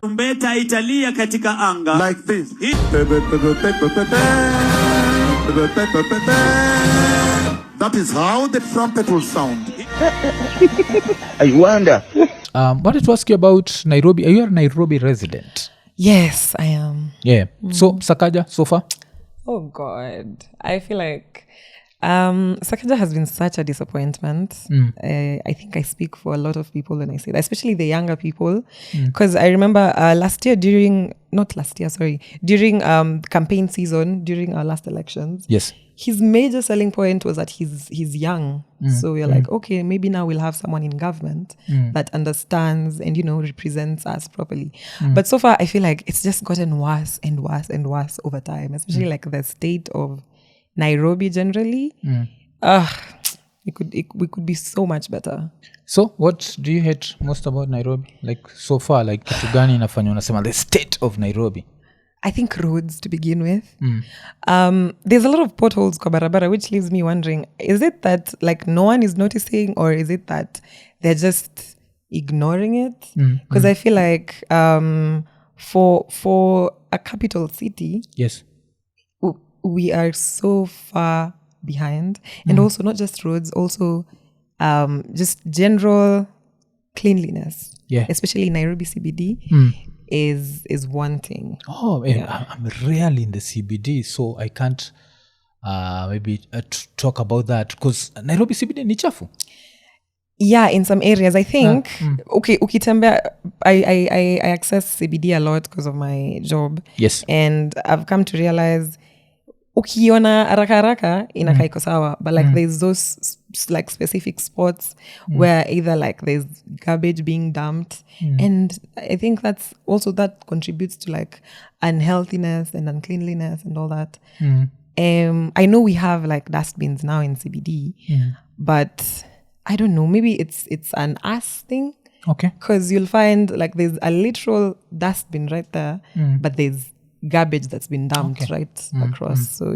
Tumbeta italia katika anga. Like this. That is how the trumpet will sound. I wonder. Wanted to ask you about Nairobi. Are you a Nairobi resident? Yes, I am. Yeah. So, Sakaja, so far? Oh, God. I feel like Sakaja has been such a disappointment. I think I speak for a lot of people when I say that, especially the younger people. Because I remember during campaign season, during our last elections, Yes. his major selling point was that he's young. So we're like, okay, maybe now we'll have someone in government that understands and, represents us properly. But so far, I feel like it's just gotten worse and worse and worse over time, especially like the state of Nairobi generally. We could be so much better. So, what do you hate most about Nairobi? Like, so far, like, kitu gani inafanya unasema the state of Nairobi? I think roads to begin with. There's a lot of potholes kwa barabara, which leaves me wondering, is it that like no one is noticing, or is it that they're just ignoring it? Because I feel like for a capital city, Yes. we are so far behind. And also not just roads, also just general cleanliness. Yeah. Especially Nairobi CBD. Is one thing. Oh, I'm rarely in the CBD, so I can't maybe talk about that, because Nairobi CBD ni chafu. Yeah, in some areas, I think. Okay, ukitembea, I access CBD a lot because of my job. Yes. And I've come to realize, ukiona haraka inakaa iko sawa, but like there's those like specific spots where either like there's garbage being dumped, and I think that contributes to like unhealthiness and uncleanliness and all that. I know we have like dustbins now in CBD, but I don't know, maybe it's an us thing. Okay. Because you'll find like there's a literal dustbin right there, but there's garbage that's been dumped right across. So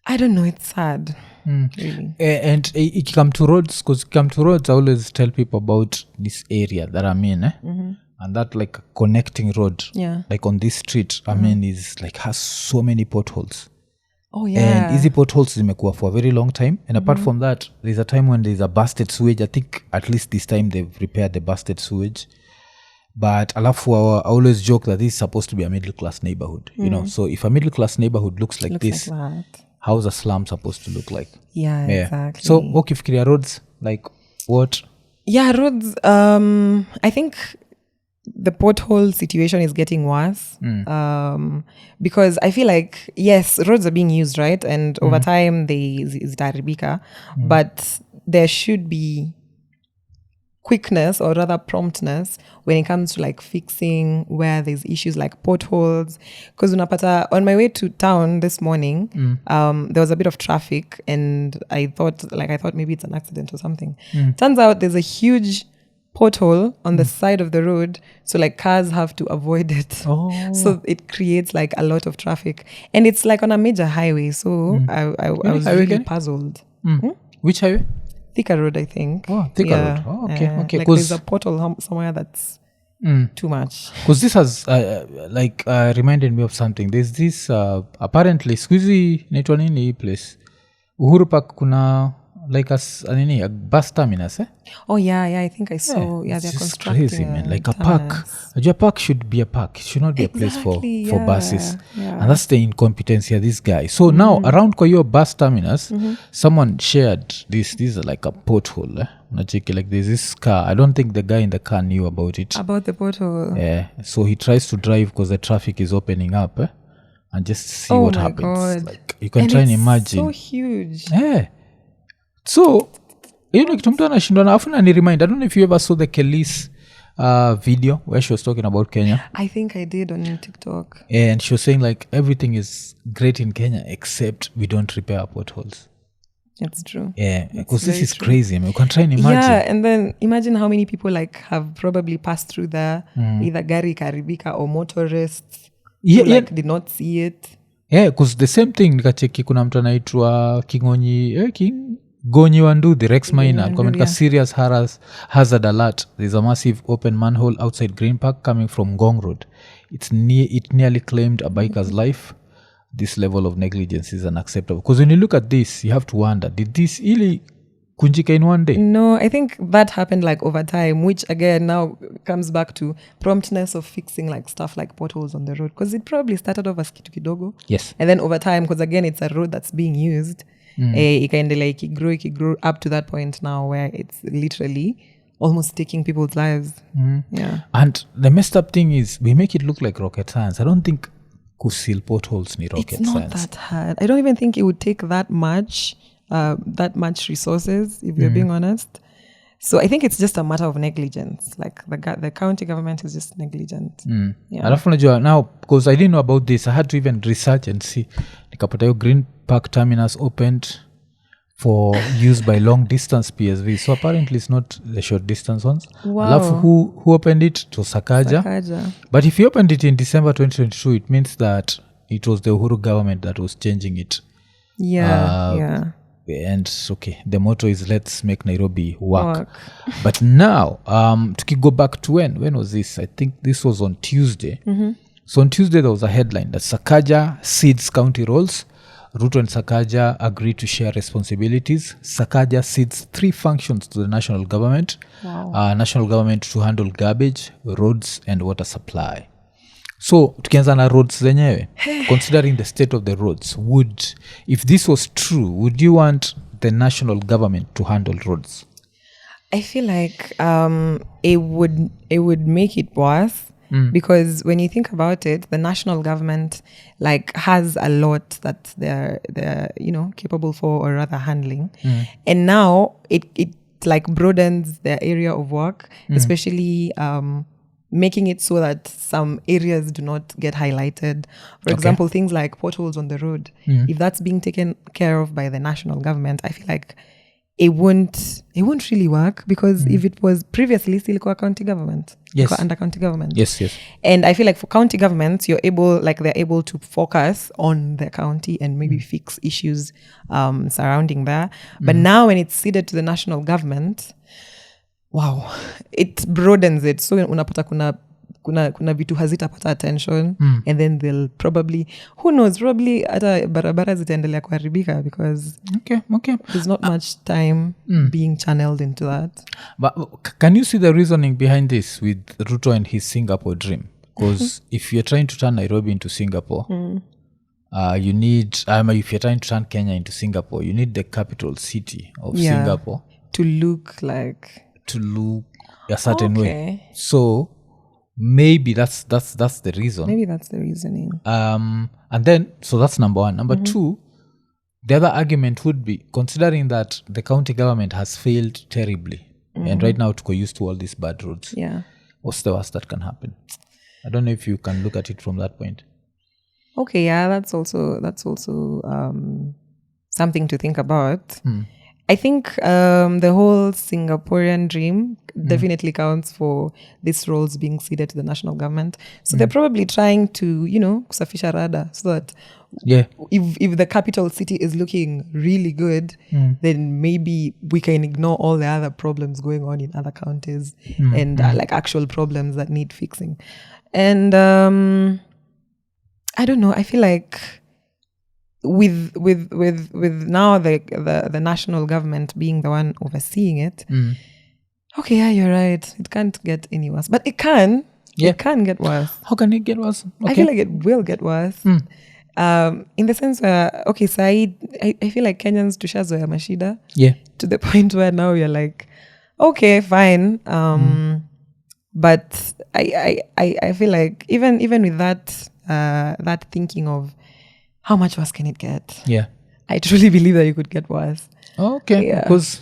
I don't know, it's sad. Really. And it come to roads, because come to roads, I always tell people about this area that I'm in, and that like connecting road, like on this street, I mean, is like has so many potholes. Oh yeah. And easy potholes zimekuwa for a very long time. And apart from that, there's a time when there's a busted sewage. I think at least this time they've repaired the busted sewage. But alafu I always joke that this is supposed to be a middle class neighborhood, you know. So if a middle class neighborhood looks like this, like how's a slum supposed to look like? Yeah, exactly. So ukifikiria roads, like what? Yeah, roads. I think the pothole situation is getting worse, because I feel like, yes, roads are being used, right? And over time they zitaribika, but there should be quickness, or rather promptness, when it comes to like fixing where there's issues like potholes. Because unapata, on my way to town this morning, there was a bit of traffic, and I thought maybe it's an accident or something. Turns out there's a huge pothole on the side of the road, so like cars have to avoid it. So it creates like a lot of traffic, and it's like on a major highway. So I was really puzzled. Which highway? Thika Road, I think. Oh, Thika Road. Oh, okay, okay. Like there's a pothole somewhere that's too much. Because this has reminded me of something. There's this apparently squeezy naitwa nini place Uhuru Park, kuna like a bus terminus, eh? Oh yeah, I think I saw. Yeah, they're constructing crazy, man. Like a park. A park should be a park. It should not be a place for buses. Yeah. And that's the incompetence here, this guy. So now around Koyo bus terminus, someone shared this is like a pothole, eh? Like there's this car. I don't think the guy in the car knew about it. About the pothole. Yeah. So he tries to drive because the traffic is opening up, eh? And just see what happens. God. Like you can try and imagine. So huge. Yeah. So, kitu mtu anashindwa, afu na ni remind, I don't know if you ever saw the Kelly's video where she was talking about Kenya. I think I did on TikTok. And she was saying like everything is great in Kenya except we don't repair our potholes. It's true. Yeah, because this is crazy. I mean, you can try and imagine. Yeah, and then imagine how many people like have probably passed through there, either gari karibika or motorists who did not see it. Yeah, because the same thing nikacheki kuna mtu anaitwa Gonyi Wanduthi, Rex Maina, Wanduthi, commented yeah. serious hazard alert. There's a massive open manhole outside Green Park coming from Ngong Road. It nearly claimed a biker's life. This level of negligence is unacceptable. Because when you look at this, you have to wonder, did this really kunjika in one day? No, I think that happened like over time, which again now comes back to promptness of fixing like stuff like potholes on the road. Because it probably started off as kitu kidogo. Yes. And then over time, because again, it's a road that's being used. Ikaendelea ikigrow up to that point now where it's literally almost taking people's lives. Yeah. And the messed up thing is we make it look like rocket science. I don't think kusil potholes ni rocket It's not science. that hard. I don't even think it would take that much resources, if we're being honest. So I think it's just a matter of negligence. Like the county government is just negligent. Yeah. Alafu najua now, because I didn't know about this, I had to even research and see. Nikapata hiyo Green Park terminus opened for use by long distance PSV. So apparently it's not the short distance ones. Wow. Alafu who opened it? To Sakaja. But if he opened it in December 2022, it means that it was the Uhuru government that was changing it. Yeah. And okay, the motto is let's make Nairobi work. But now to go back to when was this? I think this was on Tuesday. So on Tuesday there was a headline that Sakaja cedes county roles. Ruto and Sakaja agree to share responsibilities. Sakaja cedes 3 functions to the national government. National government to handle garbage, roads and water supply. So tukianza na roads zenyewe, considering the state of the roads, if this was true, would you want the national government to handle roads? I feel like it would make it worse. Because when you think about it, the national government like has a lot that they're capable for, or rather handling, and now it like broadens their area of work, especially making it so that some areas do not get highlighted. For example, things like potholes on the road. If that's being taken care of by the national government, I feel like it won't really work, because if it was previously still county government, under county government. Yes. And I feel like for county governments, they're able to focus on the county and maybe fix issues surrounding that. But now when it's ceded to the national government, wow, it broadens it. So unapata kuna vitu hazitapata attention, and then they'll probably, who knows, probably hata barabara zitaendelea kuharibika, because there's not much time being channeled into that. But can you see the reasoning behind this with Ruto and his Singapore dream? Because if you're trying to turn Nairobi into Singapore, you need, if you're trying to turn Kenya into Singapore, you need the capital city of Singapore to look a certain way. So maybe that's the reason. Maybe that's the reasoning. And then, so that's number one. Number two, the other argument would be, considering that the county government has failed terribly, and right now tuko used to all these bad roads. Yeah. What's the worst that can happen? I don't know if you can look at it from that point. Okay, yeah, that's also something to think about. I think the whole Singaporean dream definitely counts for these roles being ceded to the national government. So they're probably trying to, kusafisha rada, so that if the capital city is looking really good, then maybe we can ignore all the other problems going on in other counties and like actual problems that need fixing. And I don't know, I feel like with now the national government being the one overseeing it, okay, yeah, you're right, it can't get any worse, but it can get worse. How can it get worse? I feel like it will get worse, in the sense where, okay, Said, I feel like Kenyans tushazoea mashida, to the point where now you're like, okay, fine, but I feel like even with that thinking of how much worse can it get? Yeah. I truly believe that it could get worse. Okay. Yeah. Because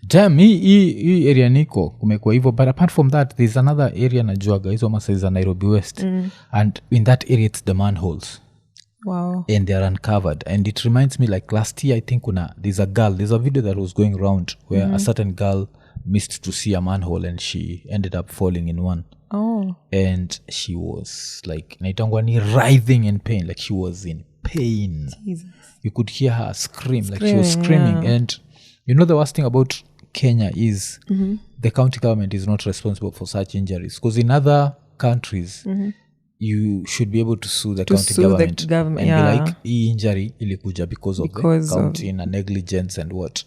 damn, hii area niko kumekuwa hivyo, but apart from that there's another area najuaga hizo masa is Nairobi West, and in that area it's the manholes. Wow. And they're uncovered, and it reminds me like last year I think there's a video that was going around where a certain girl missed to see a manhole and she ended up falling in one. Oh. And she was like naitangwa ni writhing in pain, like she was in pain. Jesus. You could hear her scream like she was screaming. And you know the worst thing about Kenya is the county government is not responsible for such injuries, because in other countries you should be able to sue the county government, and be like, hii injury ilikuja because of the county na negligence and what.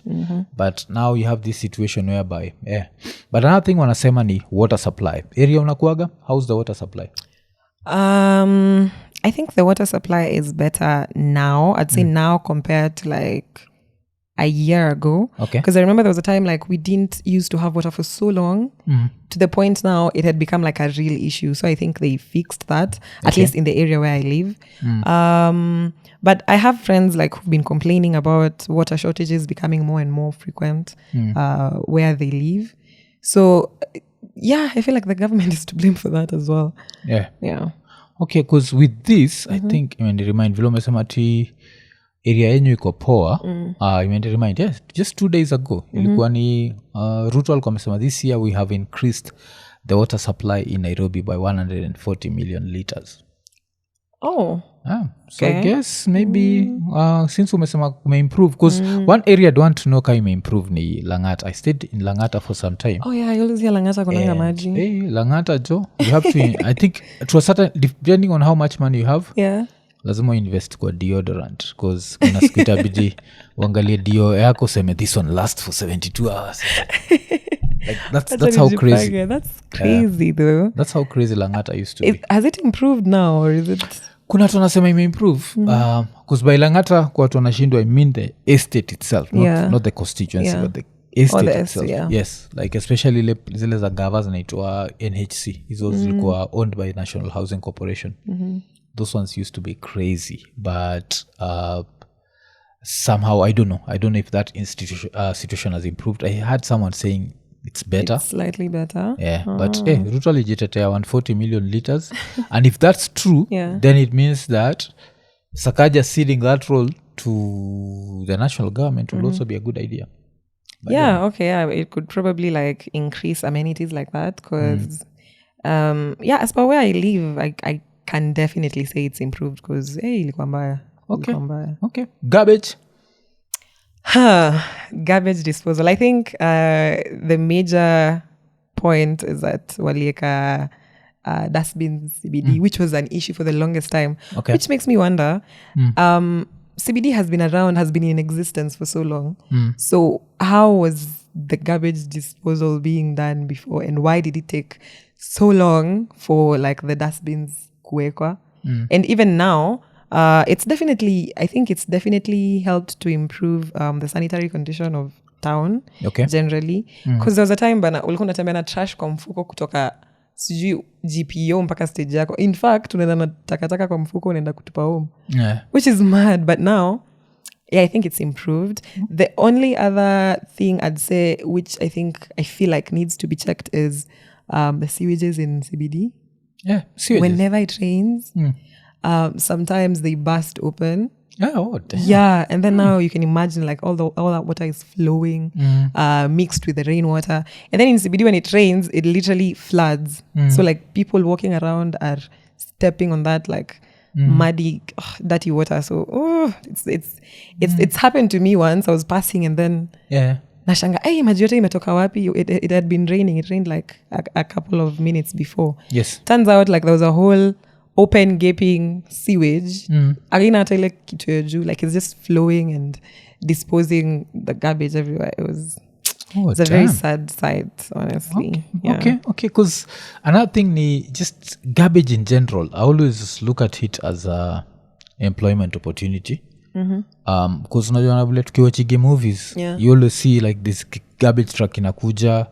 But now you have this situation whereby but another thing wanasema ni water supply. Area unakuaga, how's the water supply? I think the water supply is better now. I'd say now compared to like a year ago. Okay. Because I remember there was a time like we didn't used to have water for so long to the point now it had become like a real issue. So I think they fixed that, at least in the area where I live. But I have friends like who've been complaining about water shortages becoming more and more frequent where they live. So yeah, I feel like the government is to blame for that as well. Yeah. Okay, because with this I think remind vile umesema ati area yenyu iko poa. Remind, yes, just 2 days ago ilikuwa ni Ruto alikuwa amesema this year we have increased the water supply in Nairobi by 140 million liters. So I guess maybe since umesema kumeimprove, because one area I want to know kama imeimprove ni Langata. I stayed in Langata for some time. I always hear Langata kunanga maji. Langata jo, you have to I think to a certain, depending on how much money you have, lazima invest kwa deodorant, because kuna siku itabidi uangalie dio yako seme this one last for 72 hours. Like that's how crazy. That's crazy though. That's how crazy Langata used to be. Has it improved now or is it? Kuna watu wanasema imeimprove because by Langata kwa watu wanashindwa, I mean the estate itself, not the constituency but the estate itself. Yes, like especially zile za gava zinaitwa NHC, hizo zilikuwa owned by National Housing Corporation. Those ones used to be crazy, but somehow I don't know if that situation has improved. I had someone saying it's better. It's slightly better. But Ruto alijitetea 140 million liters. And if that's true, then it means that Sakaja ceding that role to the national government will also be a good idea. But it could probably like increase amenities like that, because as per where I live, I can definitely say it's improved, because ilikuwa mbaya. Okay. Garbage disposal. I think the major point is that walieka dustbins CBD, which was an issue for the longest time, which makes me wonder, CBD has been around, has been in existence for so long. So how was the garbage disposal being done before, and why did it take so long for like the dustbins kuwekwa? And even now, I think it's definitely helped to improve the sanitary condition of town generally, because there was a time bana ulikuwa unatembea na trash kwa mfuko kutoka sijui GPO mpaka stage yako. In fact unaenda na takataka kwa mfuko unaenda kutupa home, which is mad. But now I think it's improved. The only other thing I'd say, which I feel like needs to be checked, is the sewages in CBD. Sewages. Whenever it rains, sometimes they burst open. And then now you can imagine like all that water is flowing, mixed with the rainwater, and then in CBD when it rains it literally floods. So like people walking around are stepping on that like muddy dirty water. So it's happened to me once. I was passing and then nashanga maji yote imetoka wapi? It had been raining. It rained like a couple of minutes before. Turns out like there was a whole open gaping sewage agina hata ile kitu ya juu, like it's just flowing and disposing the garbage everywhere. It's a very sad sight, honestly. Okay, because another thing ni just garbage in general. I always look at it as a employment opportunity. Because unajua vile tukiwachige movies, you always see like this garbage truck inakuja,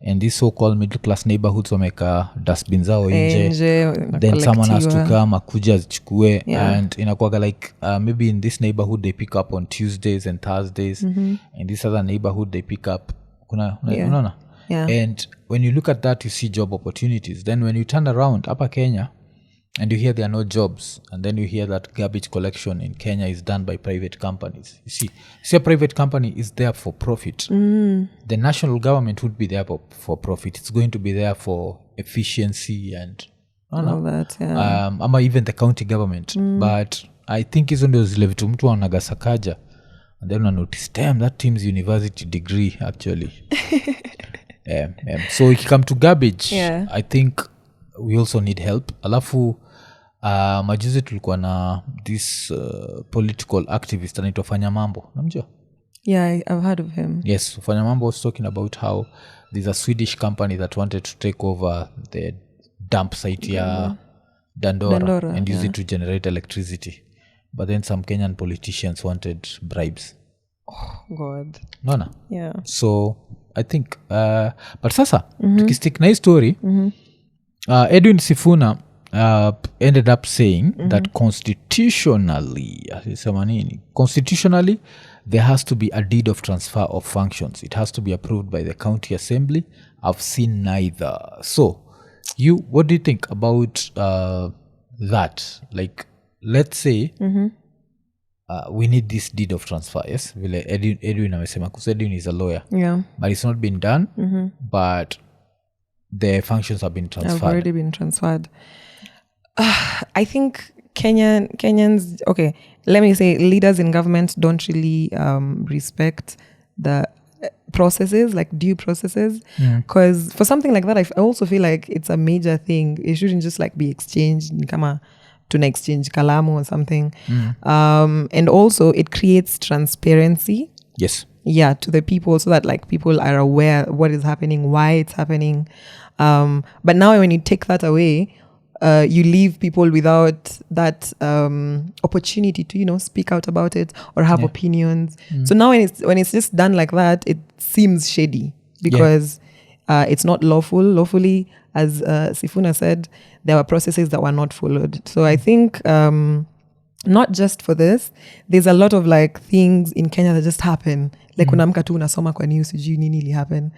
and these so-called middle class neighborhoods wameka dustbin zao nje, then someone has to come akuja zichukue, and inakuwaga like maybe in this neighborhood they pick up on Tuesdays and Thursdays, and this other neighborhood they pick up unaona. And when you look at that you see job opportunities. Then when you turn around upper Kenya and you hear there are no jobs, and then you hear that garbage collection in Kenya is done by private companies. You see a private company is there for profit. The national government would be there for profit. It's going to be there for efficiency and all that, ama even the county government. But I think hizo ndio zile vitu mtu anaga Sakaja and then I noticed, damn, that team's university degree actually. So ikikam to garbage, Yeah. I think we also need help. Alafu majuzi tulikuwa na this political activist anaitwa Fanya Mambo, namjua? Yeah, I've heard of him. Yes, Fanya Mambo was talking about how there's a Swedish company that wanted to take over the dump site ya Dandora and use it to generate electricity. But then some Kenyan politicians wanted bribes. Oh, God. Nona? Yeah. So, I think, but sasa, tukistick na hii story, Edwin Sifuna ended up saying that constitutionally, there has to be a deed of transfer of functions. It has to be approved by the county assembly. I've seen neither. So, what do you think about that? Like, let's say we need this deed of transfer, yes? Vile Edwin amesema, because Edwin is a lawyer. Yeah. But it's not been done, but the functions have been transferred. Have already been transferred. I think Kenyans, okay, let me say leaders in government don't really respect the processes, like due processes. Because for something like that, I also feel like it's a major thing. It shouldn't just like be exchanged, kama tuna exchange kalamu or something. And also it creates transparency. Yes. Yeah, to the people, so that like people are aware what is happening, why it's happening. But now when you take that away, you leave people without that opportunity to, speak out about it or have opinions. So now when it's just done like that, it seems shady because it's not lawfully, as Sifuna said, there were processes that were not followed. So I think not just for this, there's a lot of like things in Kenya that just happen. Like unamka tu unasoma kwa news sijui nini ili happen.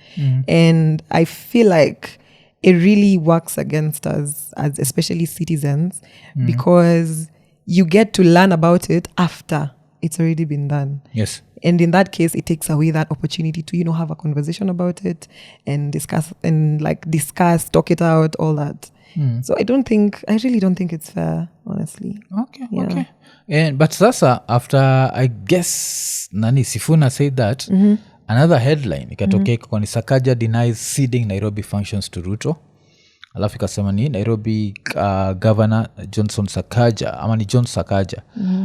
And I feel like it really works against us as especially citizens because you get to learn about it after it's already been done. Yes. And in that case, it takes away that opportunity to, have a conversation about it and discuss, talk it out, all that. So I really don't think it's fair, honestly. Okay. But sasa, after, I guess, Sifuna said that, another headline, ikatokea kwani Sakaja denies ceding Nairobi functions to Ruto. Alafu ikasema ni Nairobi Governor Johnson Sakaja, John Sakaja,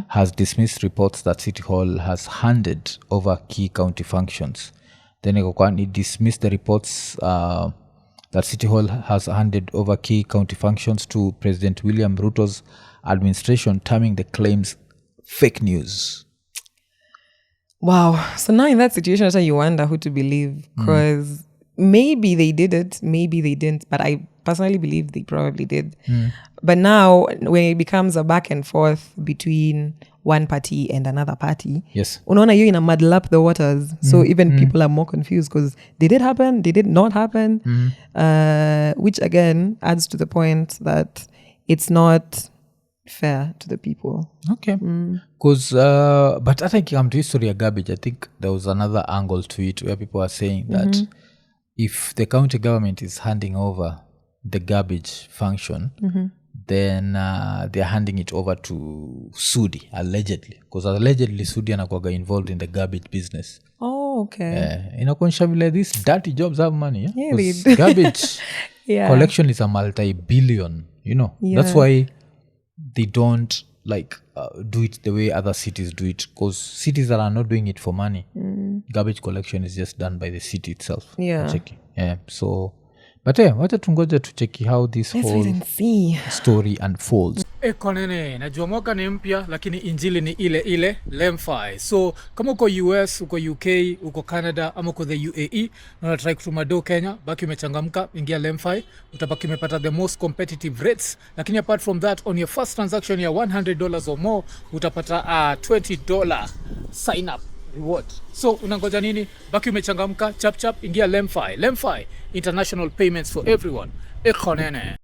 has dismissed reports that City Hall has handed over key county functions. Then he dismissed the reports that City Hall has handed over key county functions to President William Ruto's administration, terming the claims fake news. Wow. So now in that situation, you wonder who to believe, because maybe they did it, maybe they didn't, but I personally believe they probably did. But now when it becomes a back and forth between one party and another party, yes, unaona you in muddle up the waters. So even people are more confused because did it happen? Did it not happen? Which again adds to the point that it's not fair to the people. Okay. Because but I think I'm to history of garbage. I think there was another angle to it where people are saying that if the county government is handing over the garbage function, then they're handing it over to Sudi, allegedly. Because allegedly Sudi anakuwaga involved in the garbage business. Oh, okay. Inakuonyesha vile these dirty jobs have money. Yeah, they garbage collection is a multi-billion, That's why they don't do it the way other cities do it, because cities that are not doing it for money, garbage collection is just done by the city itself. So but wacha tungoje tucheki how this whole story unfolds. IKONINI, najua mwaka ni mpya lakini injili ni ile ile LemFi. So kama uko US, uko UK, uko Canada ama uko the UAE na unataka kutuma do Kenya, baki umechangamka, ingia LemFi, utabaki umepata the most competitive rates. Lakini apart from that, on your first transaction ya $100 or more, utapata $20 sign up reward. So unangoja nini? Baki umechangamka, chap ingia LemFi. LemFi, international payments for everyone. IKONINI.